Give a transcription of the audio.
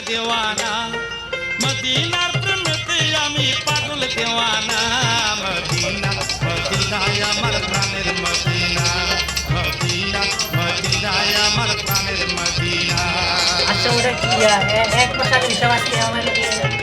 দেওয়ানা মদিনার প্রেমেতে আমি পাগল দেওয়ানা মদিনা মদিনায় আমার প্রাণের মদিনা মদিনা মদিনায় আমার প্রাণের মদিনা अच्छा उधर किया है एक प्रकार की विश्वास किया हमारे लिए